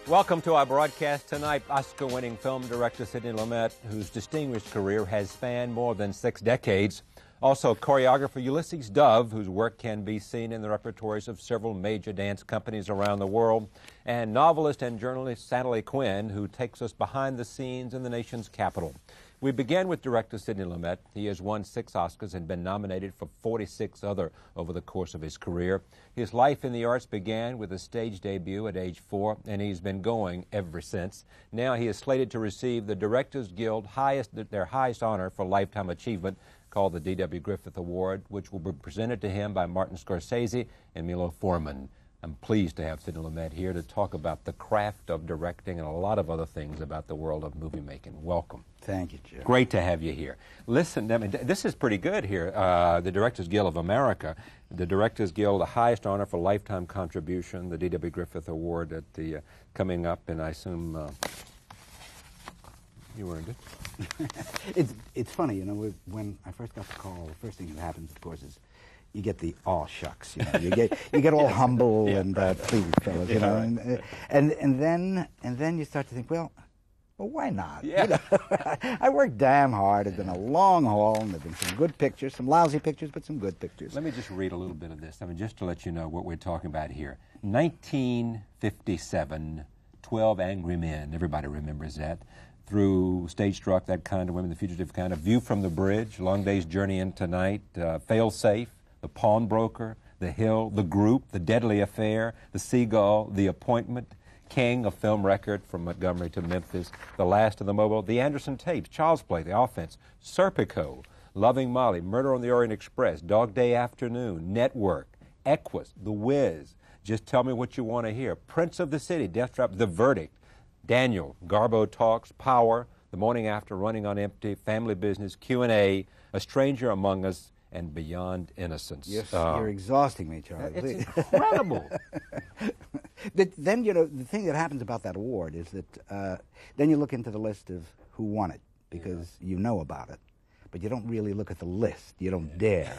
Welcome to our broadcast tonight. Oscar-winning film director Sidney Lumet, whose distinguished career has spanned more than 6 decades. Also, choreographer Ulysses Dove, whose work can be seen in the repertories of several major dance companies around the world. And novelist and journalist Sally Quinn, who takes us behind the scenes in the nation's capital. We begin with director Sidney Lumet. He has won 6 Oscars and been nominated for 46 other over the course of his career. His life in the arts began with a stage debut at age 4, and he's been going ever since. Now he is slated to receive the Directors Guild their highest honor for lifetime achievement, called the D.W. Griffith Award, which will be presented to him by Martin Scorsese and Milo Forman. I'm pleased to have Sidney Lumet here to talk about the craft of directing and a lot of other things about the world of movie making. Welcome. Thank you, Jim. Great to have you here. Listen, I mean, this is pretty good here. The Directors Guild of America, the Directors Guild, the highest honor for lifetime contribution, the D.W. Griffith Award at the coming up, and I assume you earned it. It's funny, you know, when I first got the call, the first thing that happens, of course, is you get the aw shucks. You know, you get all humble and please, fellas, you know, and then you start to think, well, why not? Yeah. You know, I worked damn hard. It's been a long haul, and there've been some good pictures, some lousy pictures, but some good pictures. Let me just read a little bit of this. I mean, just to let you know what we're talking about here. 1957, 12 Angry Men. Everybody remembers that. Through Stage Struck, That Kind of Women, The Fugitive Kind of, View from the Bridge, Long Day's Journey Into Night, Fail Safe, The Pawnbroker, The Hill, The Group, The Deadly Affair, The Seagull, The Appointment, King, a film record from Montgomery to Memphis, The Last of the Mobile, The Anderson Tapes, Child's Play, The Offense, Serpico, Loving Molly, Murder on the Orient Express, Dog Day Afternoon, Network, Equus, The Wiz, Just Tell Me What You Want to Hear, Prince of the City, Death Trap, The Verdict, Daniel, Garbo Talks, Power, The Morning After, Running on Empty, Family Business, Q&A, A Stranger Among Us, and Beyond Innocence. Yes, you're exhausting me, Charlie. It's incredible. But then, you know, the thing that happens about that award is that then you look into the list of who won it, because you know about it, but you don't really look at the list. You don't dare.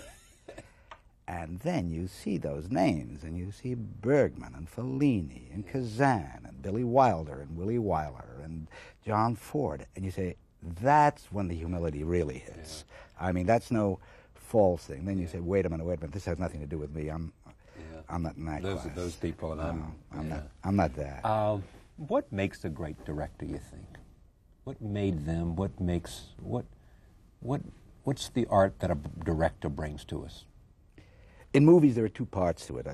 And then you see those names, and you see Bergman and Fellini and Kazan and Billy Wilder and Willie Wyler and John Ford, and you say, that's when the humility really hits. I mean, that's no false thing. Then you say, wait a minute, this has nothing to do with me. I'm not in that class. Those are those people, and I'm not that. What makes a great director, you think? What made them? What's the art that a director brings to us? In movies, there are 2 parts to it.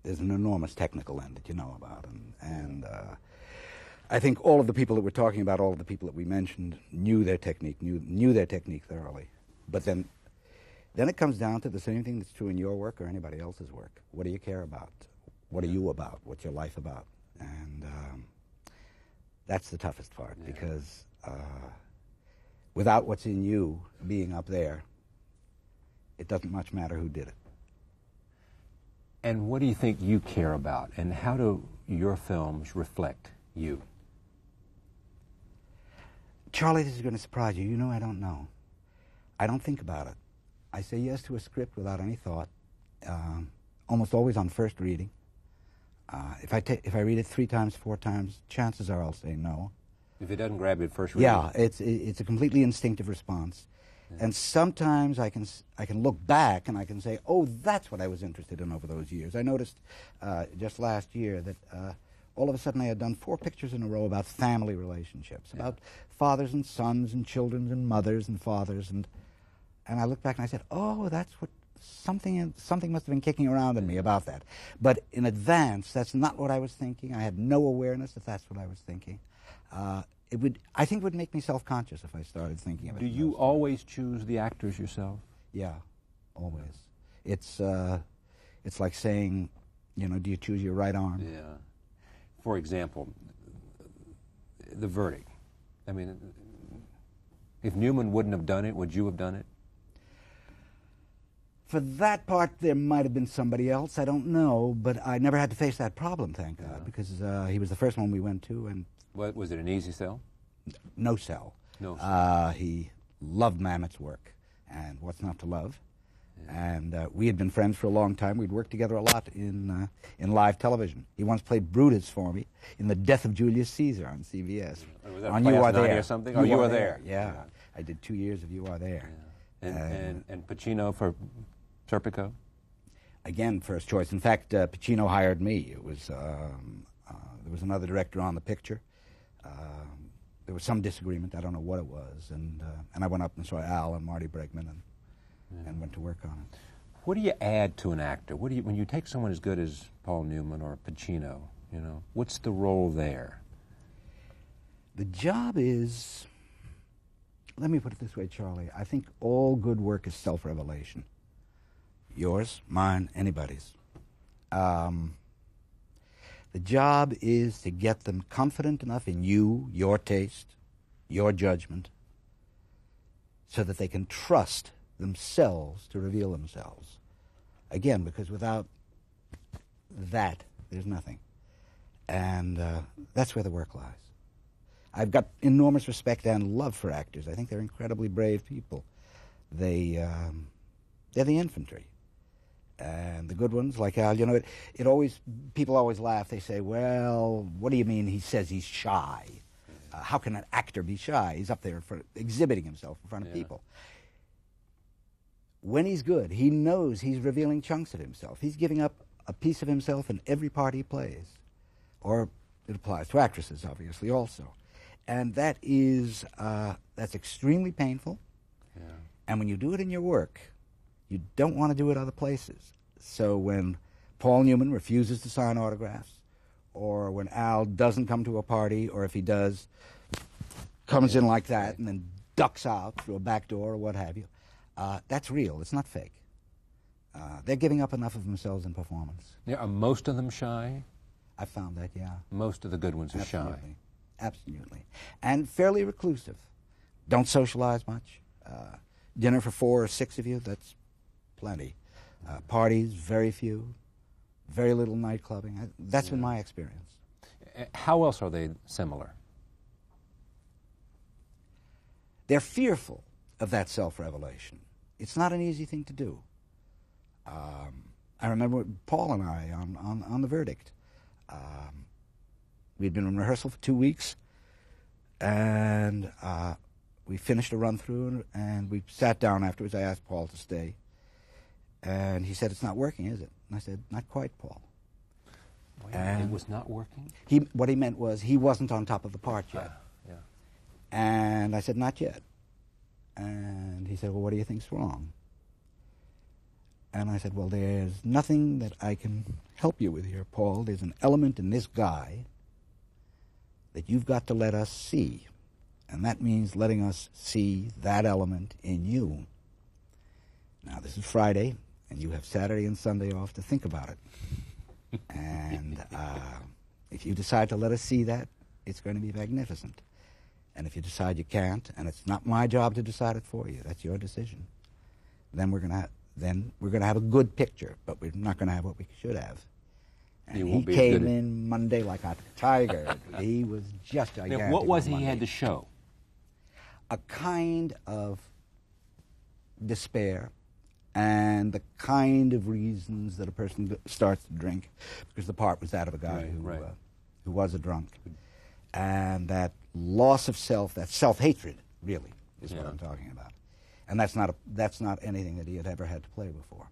There's an enormous technical end that you know about, and I think all of the people that we're talking about, all of the people that we mentioned, knew their technique thoroughly. But then it comes down to the same thing that's true in your work or anybody else's work. What do you care about? What are you about? What's your life about? And that's the toughest part, because without what's in you being up there, it doesn't much matter who did it. And what do you think you care about, and how do your films reflect you? Charlie, this is going to surprise you. You know I don't know. I don't think about it. I say yes to a script without any thought, almost always on first reading. If I read it 3 times, 4 times, chances are I'll say no. If it doesn't grab you at first reading? Yeah, it's a completely instinctive response. And sometimes I can look back and I can say, oh, that's what I was interested in over those years. I noticed just last year that all of a sudden I had done 4 pictures in a row about family relationships, about fathers and sons and children and mothers and fathers, and I looked back and I said, oh, that's what something must have been kicking around in me about that. But in advance, that's not what I was thinking. I had no awareness that that's what I was thinking. I think it would make me self-conscious if I started thinking of it. Do you always choose the actors yourself? Yeah, always. It's like saying, you know, do you choose your right arm? Yeah. For example, The Verdict. I mean, if Newman wouldn't have done it, would you have done it? For that part, there might have been somebody else. I don't know, but I never had to face that problem, thank God, because he was the first one we went to. And what, was it an easy sell? No sell. No sell. He loved Mamet's work, and what's not to love? And we had been friends for a long time. We'd worked together a lot in live television. He once played Brutus for me in The Death of Julius Caesar on CBS. Was that on You Are There or something? You Are There. Yeah. I did 2 years of You Are There. Yeah. And Pacino for Serpico? Again, first choice. In fact, Pacino hired me. It was there was another director on the picture. There was some disagreement. I don't know what it was, and I went up and saw Al and Marty Bregman and went to work on it. What do you add to an actor? What do you, when you take someone as good as Paul Newman or Pacino, you know, what's the role there? The job is, let me put it this way, Charlie. I think all good work is self-revelation. Yours, mine, anybody's. The job is to get them confident enough in you, your taste, your judgment, so that they can trust themselves to reveal themselves. Again, because without that, there's nothing. And that's where the work lies. I've got enormous respect and love for actors. I think they're incredibly brave people. They're the infantry. And the good ones, like Al, you know, people always laugh. They say, well, what do you mean he says he's shy? How can an actor be shy? He's up there exhibiting himself in front of people. When he's good, he knows he's revealing chunks of himself. He's giving up a piece of himself in every part he plays. Or it applies to actresses, obviously, also. And that is, that's extremely painful. Yeah. And when you do it in your work, you don't want to do it other places. So when Paul Newman refuses to sign autographs, or when Al doesn't come to a party, or if he does, comes in like that and then ducks out through a back door or what have you, that's real. It's not fake. They're giving up enough of themselves in performance. Yeah, are most of them shy? I found that, yeah. Most of the good ones are shy. Absolutely. And fairly reclusive. Don't socialize much. Dinner for 4 or 6 of you, that's plenty. Parties, very few. Very little night clubbing. That's been my experience. How else are they similar? They're fearful of that self-revelation. It's not an easy thing to do. I remember Paul and I on The Verdict. We'd been in rehearsal for 2 weeks, and we finished a run-through, and we sat down afterwards. I asked Paul to stay, and he said, "It's not working, is it?" And I said, "Not quite, Paul." And it was not working? What he meant was he wasn't on top of the part yet. Yeah. And I said, "Not yet." And he said, "Well, what do you think's wrong?" And I said, "Well, there's nothing that I can help you with here, Paul. There's an element in this guy that you've got to let us see. And that means letting us see that element in you. Now, this is Friday, and you have Saturday and Sunday off to think about it. And if you decide to let us see that, it's going to be magnificent. And if you decide you can't, and it's not my job to decide it for you, that's your decision, then we're going to have a good picture, but we're not going to have what we should have." And he came in Monday like a tiger. He was just gigantic. Now, what was he had to show? A kind of despair and the kind of reasons that a person starts to drink, because the part was that of a guy who was a drunk. And that loss of self, that self-hatred, really, is what I'm talking about. And that's not anything that he had ever had to play before.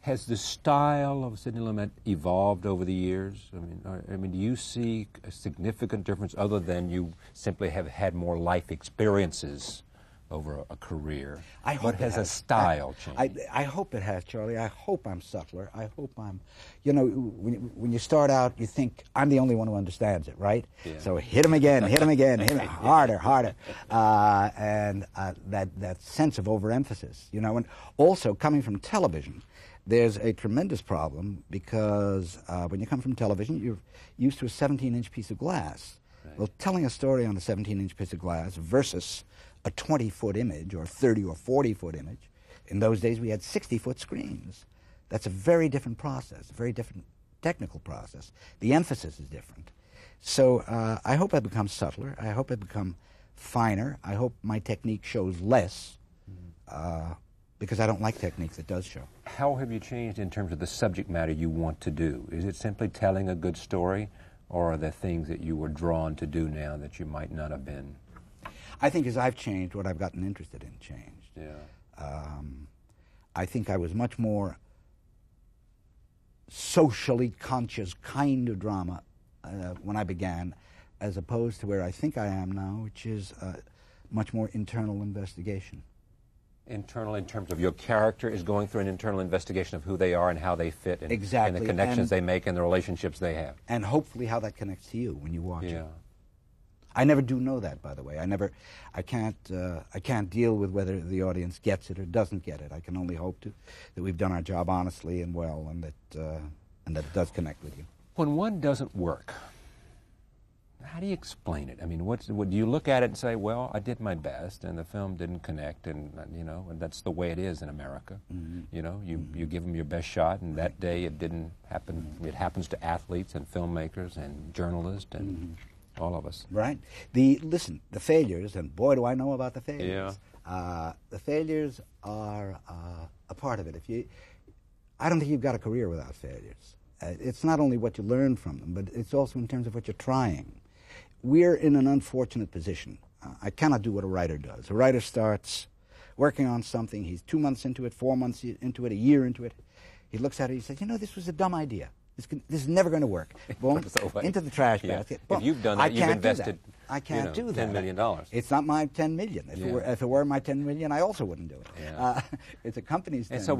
Has the style of Sidney Lumet evolved over the years? I mean, do you see a significant difference other than you simply have had more life experiences over a career? But has a style changed? I hope it has, Charlie. I hope I'm subtler. I hope I'm, you know, when you start out, you think I'm the only one who understands it, right? Yeah. So hit him again, hit him again, hit him harder, harder. And that sense of overemphasis, you know, and also coming from television, there's a tremendous problem because when you come from television, you're used to a 17-inch piece of glass. Right. Well, telling a story on a 17-inch piece of glass versus a 20-foot image or 30 or 40-foot image, in those days we had 60-foot screens. That's a very different process, a very different technical process. The emphasis is different. So I hope I become subtler. I hope I become finer. I hope my technique shows less. because I don't like technique that does show. How have you changed in terms of the subject matter you want to do? Is it simply telling a good story, or are there things that you were drawn to do now that you might not have been? I think as I've changed, what I've gotten interested in changed. Yeah. I think I was much more socially conscious kind of drama when I began, as opposed to where I think I am now, which is much more internal investigation. Internal in terms of your character is going through an internal investigation of who they are and how they fit, and, exactly. and the connections they make and the relationships they have. And hopefully how that connects to you when you watch Yeah. it. I never do know that, by the way. I can't deal with whether the audience gets it or doesn't get it. I can only hope that we've done our job honestly and well, and that it does connect with you. When one doesn't work, how do you explain it? I mean, do you look at it and say, well, I did my best, and the film didn't connect, and and that's the way it is in America. Mm-hmm. You give them your best shot, and that day it didn't happen. It happens to athletes and filmmakers and journalists and all of us. Right. The failures, and boy, do I know about the failures. Yeah. The failures are a part of it. I don't think you've got a career without failures. It's not only what you learn from them, but it's also in terms of what you're trying. We're in an unfortunate position. I cannot do what a writer does. A writer starts working on something. He's 2 months into it, 4 months into it, a year into it. He looks at it, he says, this was a dumb idea. This is never going to work. Boom, into the trash basket. If you've done that, you've invested I can't do that. $10 million. It's not my $10 million. If it were my $10 million, I also wouldn't do it. Yeah. It's a company's $10 And so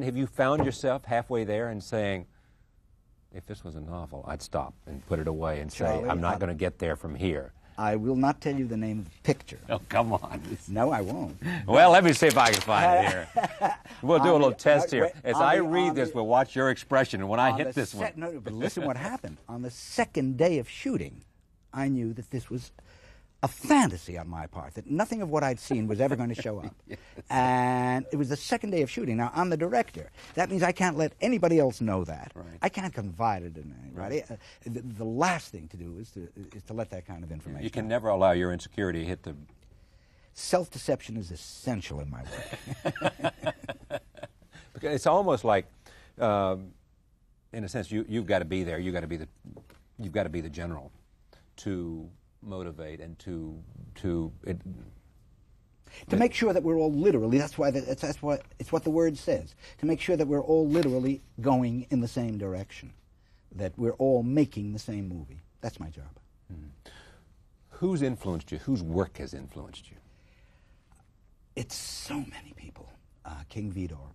have you found yourself halfway there and saying, if this was a novel, I'd stop and put it away and Charlie, say, I'm not going to get there from here? I will not tell you the name of the picture. Oh, come on. No, I won't. Well, let me see if I can find it here. We'll do a little test here. As I read this, we'll watch your expression, and when I hit this one... No, but listen what happened. On the second day of shooting, I knew that this was a fantasy on my part, that nothing of what I'd seen was ever going to show up. Yes. And it was the second day of shooting. Now, I'm the director. That means I can't let anybody else know that. Right. I can't confide it in anybody. Right. The last thing to do is to let that kind of information You can never allow your insecurity to hit the... Self-deception is essential in my work. Because it's almost like, in a sense, you've got to be there. You've got to be the general to motivate and to make sure that we're all literally, that's what the word says, to make sure that we're all literally going in the same direction, that we're all making the same movie. That's my job. Mm-hmm. Who's influenced you? Whose work has influenced you? It's so many people. King Vidor.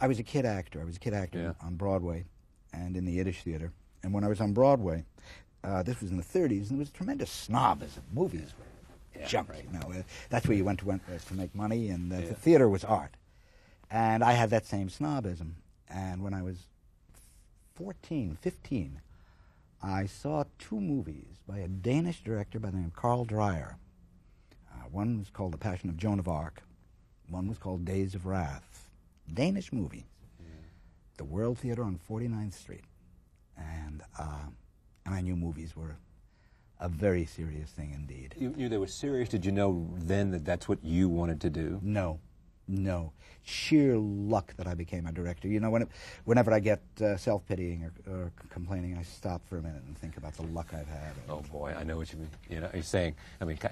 I was a kid actor. I was a kid actor on Broadway and in the Yiddish theater. And when I was on Broadway, this was in the 30s, and there was tremendous snobism. Movies were junk, right. That's where you went to make money, and the theater was art. And I had that same snobism. And when I was 14, 15, I saw 2 movies by a Danish director by the name of Carl Dreyer. One was called The Passion of Joan of Arc. One was called Days of Wrath. Danish movies. The World Theater on 49th Street. And I knew movies were a very serious thing indeed. You knew they were serious? Did you know then that that's what you wanted to do? No. Sheer luck that I became a director. Whenever I get self-pitying or complaining, I stop for a minute and think about the luck I've had. Oh boy, I know what you mean. You're saying,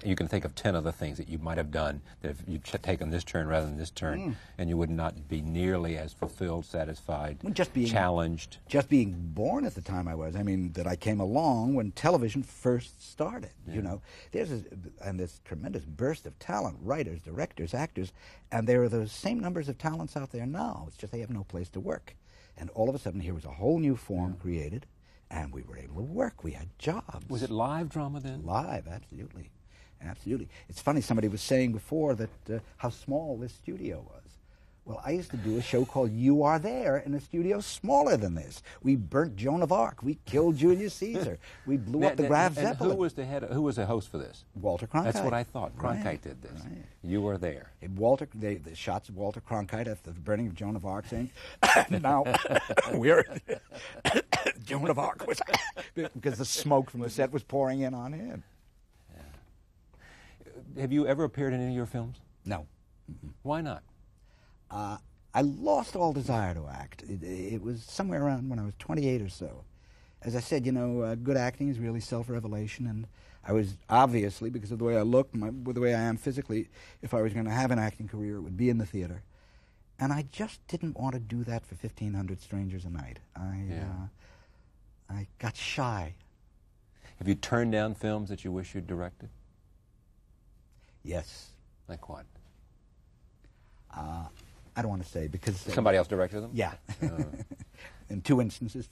you can think of 10 other things that you might have done that if you'd taken this turn rather than this turn, and you would not be nearly as fulfilled, satisfied, challenged. Just being born at the time I was. That I came along when television first started. There's this tremendous burst of talent, writers, directors, actors, and there are those same numbers of talents out there now. It's just they have no place to work. And all of a sudden here was a whole new form created, and we were able to work. We had jobs. Was it live drama then? Live, absolutely. Absolutely. It's funny, somebody was saying before that how small this studio was. Well, I used to do a show called You Are There in a studio smaller than this. We burnt Joan of Arc. We killed Julius Caesar. We blew up the Graf Zeppelin. Who was the host for this? Walter Cronkite. That's what I thought. Cronkite did this. Right. You were there. The shots of Walter Cronkite after the burning of Joan of Arc saying, now, we're... Joan of Arc was... because the smoke from the set was pouring in on him. Yeah. Have you ever appeared in any of your films? No. Why not? I lost all desire to act. It was somewhere around when I was 28 or so. As I said, you know, good acting is really self-revelation, and I was obviously, because of the way I looked, the way I am physically, if I was going to have an acting career, it would be in the theater. And I just didn't want to do that for 1,500 strangers a night. I got shy. Have you turned down films that you wish you'd directed? Yes. Like what? I don't want to say because... Somebody else directed them? Yeah. In 2 instances.